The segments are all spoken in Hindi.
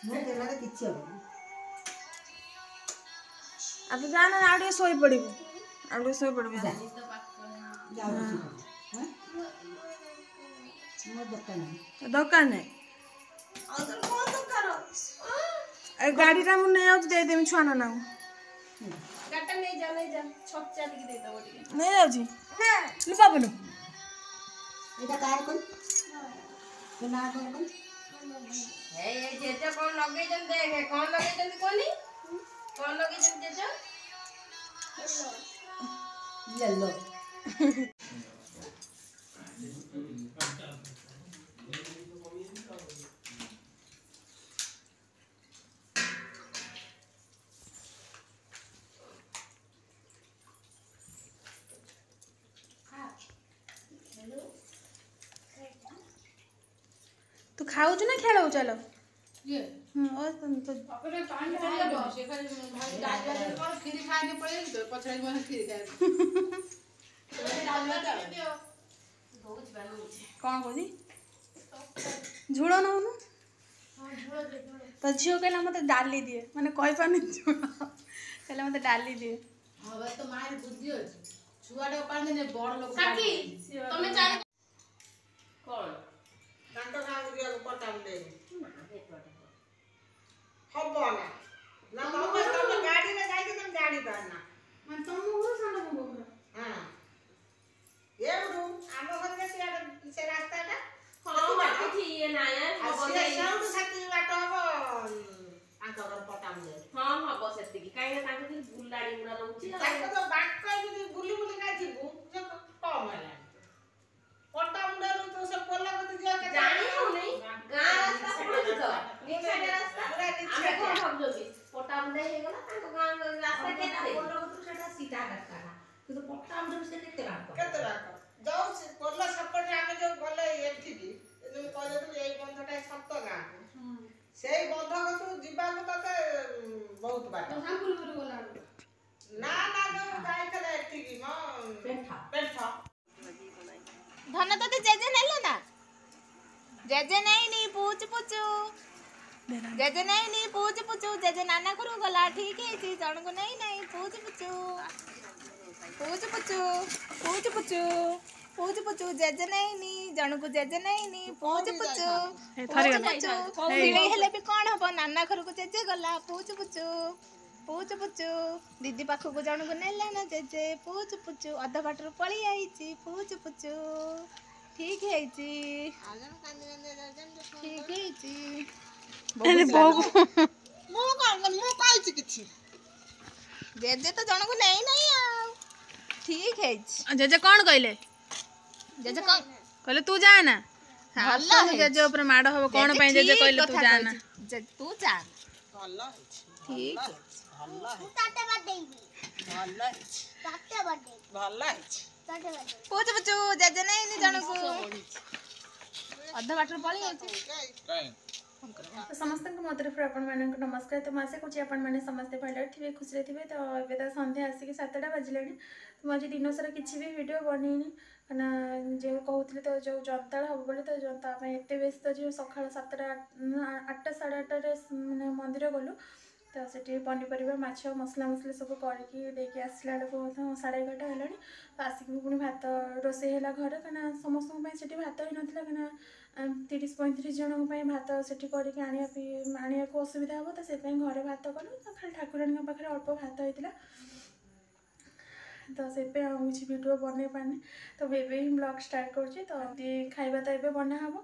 ମୁଁ ଦେଲାରେ କିଛି ହବନି। अब जाना आड़े सोई पड़िबू आड़े सोई पड़िबू जा जाऊँ हां मो दुकान है ए गाड़ी रा मु नहीं आउत दे देमी छुआ ना गाटा नहीं जा छक्चा लिख दे दो टिके नहीं जाउची ना लुपा बोलो एटा कार कोन तो ना कोन ए जेजा कोन लगे जन देखे कोन लगे जन कोनी कोन लगे जन जेजा येलो तू खाऊ ना खेलऊ चलो ये और तो अपने पानी पड़े तो से खाली भाई डाल कर खीर खाने पड़े तो पछड़ी में खीर खाए तो डाल दे बहुत बनू कौन कोनी झुड़ो ना होनु हां झोल दे तो झियो कहला मते डाली दिए माने कहि पानी झुड़ो कहला मते डाली दिए हां भाई तो मार बुद्धि अछि छुआडे पानी ने बड़ लोग काकी तमे चाहे कौन कांटो गांव दिया पटाम दे हबो ना ना तो गाड़ी में जाई के तुम गाड़ी पाना मन तुम हो सानो हो हां ये रू आमो घर में से रास्ता ता हां बाकी थी ये ना यार हबो से साउंड साथी बाट हबो आंका घर पटाम दे हां हबो सेति की काई ना ताको दिन बुल्लाडी उड़ा रहउची ताको तो बाट कहि दी बुली बुली का जीबू जे कम होला पटाम दे रू तो से पोला को दिया के जानी हो नहीं गां रास्ता पड़छ तो नीचे रास्ता पूरा नीचे आमे कोन हम जोगी पटाम दे हे गला ताको गां रास्ता केते पोला को सेटा सीधा करता तो पटाम दे से केते बात केते राख जाऊ से पोला सपट आमे जो गले एठी की तुम कहले तुम एई बंधटा सप्त गां सेई बंध को तू जिबा को तते बहुत बात तो हमपुर पुर गला ना ना जो गाय खले एठी की म पेठा धन तो जेजे नेले ना जेजे नहीं नी पूछ पूछू जेजे नहीं नी पूछ पूछू जेजे नाना करू गला ठीक है जी जण को नहीं पूछ पूछू पूछ पूछू पूछ पूछू पूछ पूछू जेजे नहीं नी जण को जेजे नहीं नी पूछ पूछू पूछ पूछू सिले हेले भी कोन हबो नाना घर को जेजे गला पूछ पूछू पूछ पूछू दीदी पाखु को जण को नेला ना जेजे पूछ पूछू अध बाटर पळी आईची पूछ पूछू ठीक है जी ठीक है जी अरे बहु मु काई किछि जेजे तो जण को नहीं आ ठीक है जी जेजे कौन कहले जेजे कौन कहले तू जा ना हल्ला है जेजे ऊपर माड़ हो कौन पे जेजे कहले तू जा ना तू जा हल्ला ठीक है हल्ला ताते बडेगी हल्ला ताते बडेगी हल्ला ताते बडेगी पूछ पूछू जेजे नहीं जण को अध बाटर पळी आईची तो समस्त मो तरफ आपण मानक नमस्कार तो आशा करूँ आपण मैंने समस्ते भले थे खुशी थे तो ये तो सन्ध्या आसिक 7टा बाजिले तो मुझे दिन सारा किसी भी वीडियो बनईनी कहना जो कहते तो जो जनता हम बोले तो जनता एत व्यस्त जो सका 7टा 8टा 8:30 मैंने मंदिर गलु तो से पनीपरिया माछ मसला मसली सब करके आसला बेलू 11:30 है तो आसिक पुणी भात रोसे है घर कहीं समस्त भात ही नाला कहीं 30-35 जन भात से आने को असुविधा हम तो से घरे भात कलु तो खाली ठाकुराणी पाखे अल्प भात होता तो से किसी वीडियो बन पाने तो एवं ही ब्लॉग स्टार्ट करुँच तो खाଇବା तो ये बना हम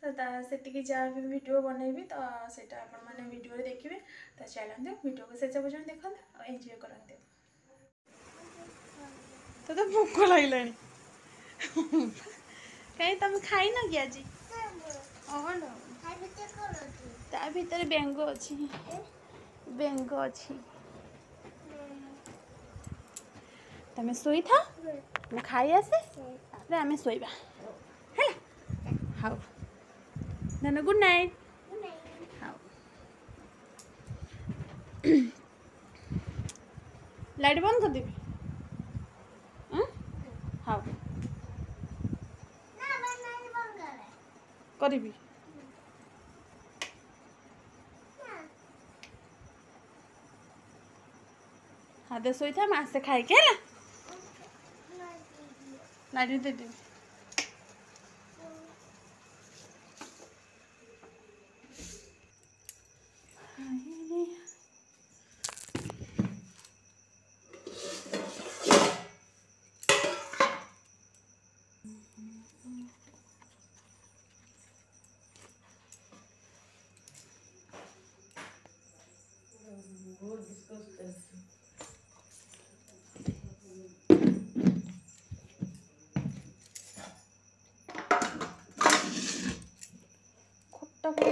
तो से जहाँ भी वीडियो बनइबी तो सेटा आपण मैंने वीडियो देखिए तो चलते वीडियो को शेष पर्यटन देखते और एंजॉय करते तो भोक लगे कहीं तुम खाई न कि आज ता भीतर बेंग अच्छी बेंग अच्छी तुम शोई था मैं खाई आसे आम शोबा है हाँ धन गुड नाइट हाँ लाइट बंद कर देवी हाँ करी आधे शोता मासे खाई के लाइट दे दे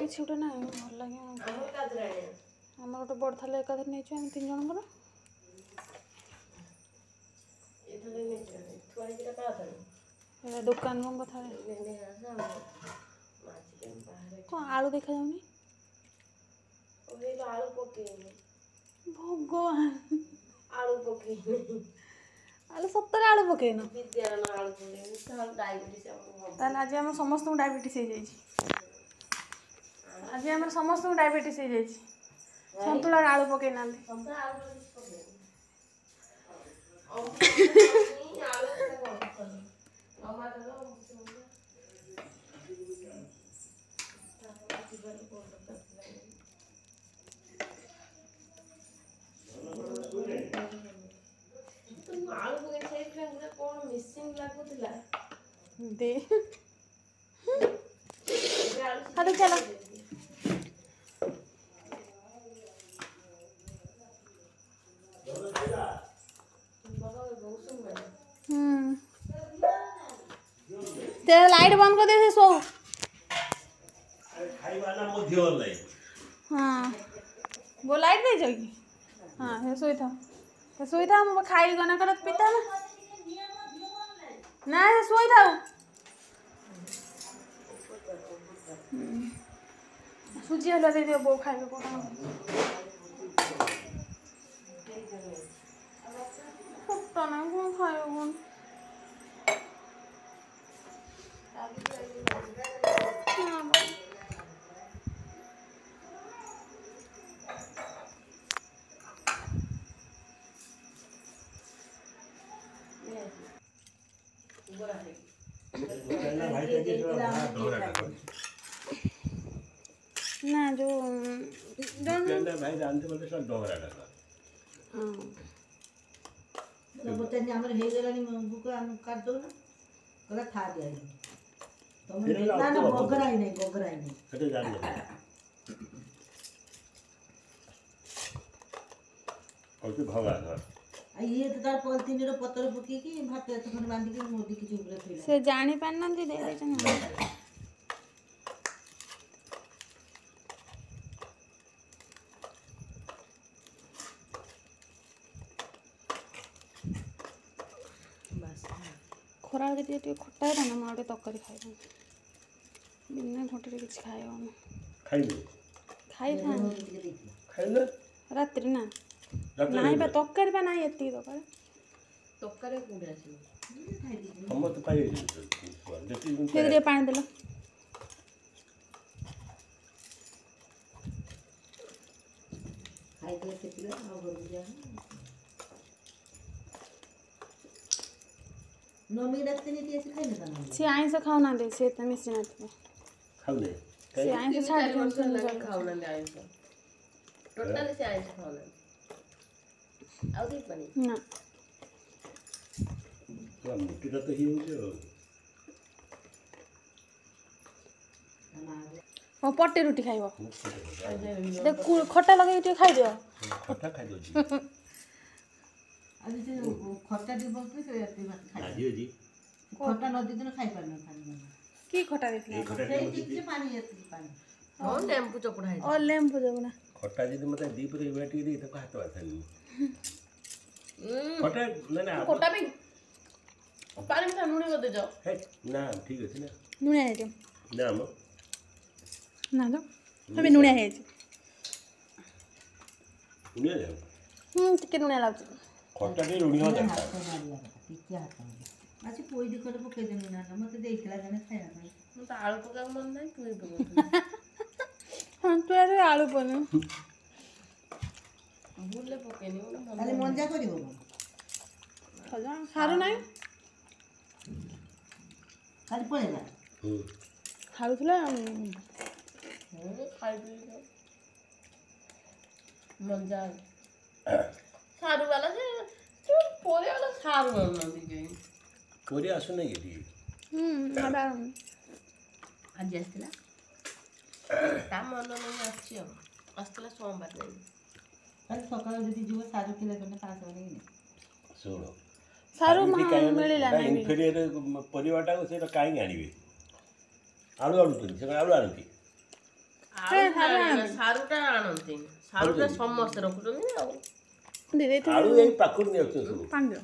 କିଛି ଗୋଟେ ନାହିଁ ଭଲ ଲାଗେ ଆମର ଗୋଟେ ବଡ଼ ଥାଳି ଏକାଥରେ ନେଇଛୁ ଆମେ 3 ଜଣଙ୍କର ଦୋକାନ କଥା କ'ଣ ଆଳୁ ଦେଖାଯାଉନି ଭଗବାନ ଆଳୁ ସତରେ ଆଳୁ ପକେଇନ ତାହେଲେ ଆଜି ଆମର ସମସ୍ତଙ୍କୁ ଡାଇବେଟିସ୍ ହେଇଯାଇଛି आज आम समस्त डायबिटीज हो जाए सतुला आलू पकई ना दे चलो तेरा लाइट बंद कर दे सो हाँ वो लाइट नहीं जाएगी हाँ ये सोई था हम खाई गना कर पिता ना ये सोई था सूजी हलवा दे दियो बो खाइबे कोना पता नहीं कौन खाइबे कौन ना जो भाई जानते बोलते सब डोगरा का बोलते हैं हमारे हे गलानी बुक काट दो ना कला था दिया तो मैं ना गोगरा ही नहीं कटे जान ले और तो भगा था ये तो तार पॉलिथीन रो पत्तर पकी की भात तो खन बांधी के मोदी की चुबरे थैला से जानी पान ना दे दे ଖରା ଯଦି ଟିକେ ଖଟା ହେଇଥାନ୍ତା ମୁଁ ଗୋଟେ ତରକାରୀ ଖାଇଥାନ୍ତି ବିନା ଖଟାରେ କିଛି ଖାଇବନି ଖାଇଥାନ୍ତି ରାତିରେ ନା ନାହିଁ ବା ତରକାରୀ ବା ନାହିଁ ଏତିକି ତରକାରୀ କୋଉଠି ଆସିବ ସମସ୍ତେ ପାଇ ଟିକେ ପାଣି ଦେଲ ଖାଇଥିଲେ ସେତିକି ଆଉ ଘରକୁ ଯାଅ नमी रखते नहीं थी ऐसे खाई ना था से आइंस खाओ ना दे से तमे से ना थे खाउने से आइंस छाड़ दे खाओ ना आइंस टोटल से आइंस खाओ ना आउ दे पानी ना तो मुट्ठी तो ही हो जो ओ पट्टे रोटी खाइबो देख खट्टा लगे टे खाइ दियो खट्टा खाइ दो जी आज से खट्टा दे बोलते से यात्री भात खाइ आज जी खट्टा नदी दिन खाइ पार न खाली की खट्टा देखला खट्टा से ठीक पानी यात्री पानी हां नींबू चपड़ा है और लेम्बू देबो ना खट्टा जी मते दीप रे बैठ के दे तो हाथ आथन खट्टा ना कोटा भी पानी में लूणी कर दे जाओ है ना ठीक है ना नुणिया है ना म ना तो हमें नुणिया है उन्हें ले टिके नुणिया लाउछ खट्टा के रुणी हो जाता ठीक हाथ आज कोई दिखत पके देनी ना मते देखला जने खाया नहीं ମୁଁ ତ ଆଳୁ ପକା ମନ ନାହିଁ ତୁ ହିଁ ପକଉଛୁ हां तू यार आलू बने ଭୁଲରେ ପକେଇନି ଗୋଟେ ମନ ଖାଲି ମଞ୍ଜା କରିବ କଣ ସାରୁ ନାହିଁ ଖାଲି ପଳେଇଲା ସାରୁଥିଲା ଖାଇବି ମଞ୍ଜା ସାରୁ ବାଲା ଯେ ପରିବା ବାଲା ସାରୁ ଆଣୁନାହାନ୍ତି କେହି ପରିବା ଆସୁନି କି ଟିକେ ଆଜି ଆସିଥିଲା ତା ମନ ନେଇ ଆସିଛି ଆଉ ଆସିଥିଲା ସୋମବାର ନେଇ ଖାଲି ସକାଳୁ ଯଦି ଯିବ ସାରୁ କିଲୋ ଖଣ୍ଡେ 500 ନେଇକି ଶୁଣ ସାରୁ ମିଳିଲା ଇନଫେରିୟର ପରିବାଟାକୁ ସେଇଟା କାହିଁକି ଆଣିବେ ଆଳୁ ଆଣୁଛନ୍ତି ସେମାନେ ଆଳୁ ଆଣନ୍ତି ସାରୁଟା ଆଣନ୍ତି ସାରୁଟା ସମସ୍ତେ ରଖୁଛନ୍ତି ଆଉ ଆଳୁ ଏଇ ପାଖରୁ ନେଇ ଆସୁଛନ୍ତି ସବୁ ପାଣି ଦିଅ